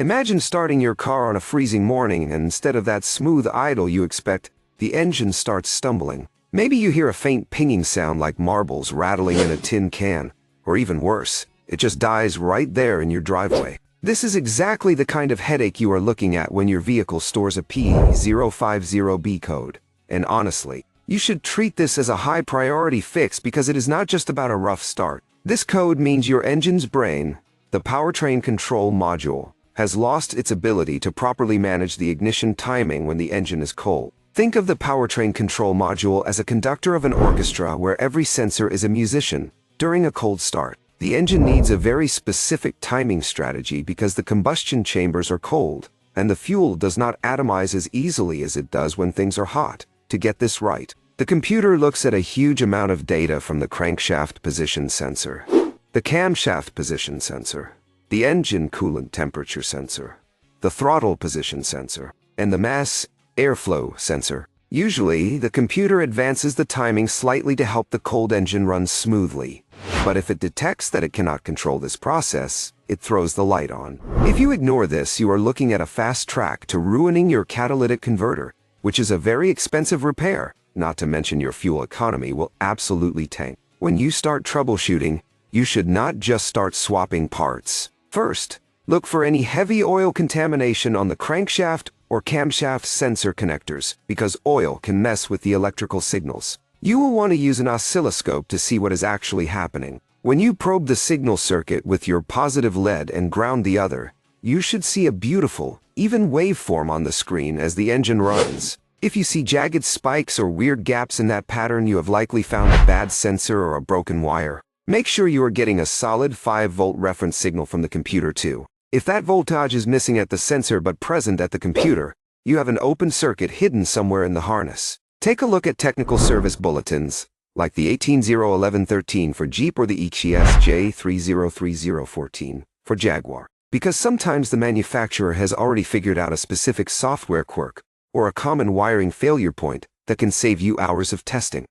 Imagine starting your car on a freezing morning and instead of that smooth idle you expect, the engine starts stumbling. Maybe you hear a faint pinging sound like marbles rattling in a tin can, or even worse, it just dies right there in your driveway. This is exactly the kind of headache you are looking at when your vehicle stores a P050B code. And honestly, you should treat this as a high priority fix because it is not just about a rough start. This code means your engine's brain, the powertrain control module, has lost its ability to properly manage the ignition timing when the engine is cold. Think of the powertrain control module as a conductor of an orchestra where every sensor is a musician. During a cold start, the engine needs a very specific timing strategy because the combustion chambers are cold, and the fuel does not atomize as easily as it does when things are hot. To get this right, the computer looks at a huge amount of data from the crankshaft position sensor, the camshaft position sensor, the engine coolant temperature sensor, the throttle position sensor, and the mass airflow sensor. Usually, the computer advances the timing slightly to help the cold engine run smoothly. But if it detects that it cannot control this process, it throws the light on. If you ignore this, you are looking at a fast track to ruining your catalytic converter, which is a very expensive repair, not to mention your fuel economy will absolutely tank. When you start troubleshooting, you should not just start swapping parts. First, look for any heavy oil contamination on the crankshaft or camshaft sensor connectors, because oil can mess with the electrical signals. You will want to use an oscilloscope to see what is actually happening. When you probe the signal circuit with your positive lead and ground the other, you should see a beautiful, even waveform on the screen as the engine runs. If you see jagged spikes or weird gaps in that pattern, you have likely found a bad sensor or a broken wire. Make sure you are getting a solid 5-volt reference signal from the computer too. If that voltage is missing at the sensor but present at the computer, you have an open circuit hidden somewhere in the harness. Take a look at technical service bulletins, like the 1801113 for Jeep or the EXS J303014 for Jaguar, because sometimes the manufacturer has already figured out a specific software quirk or a common wiring failure point that can save you hours of testing.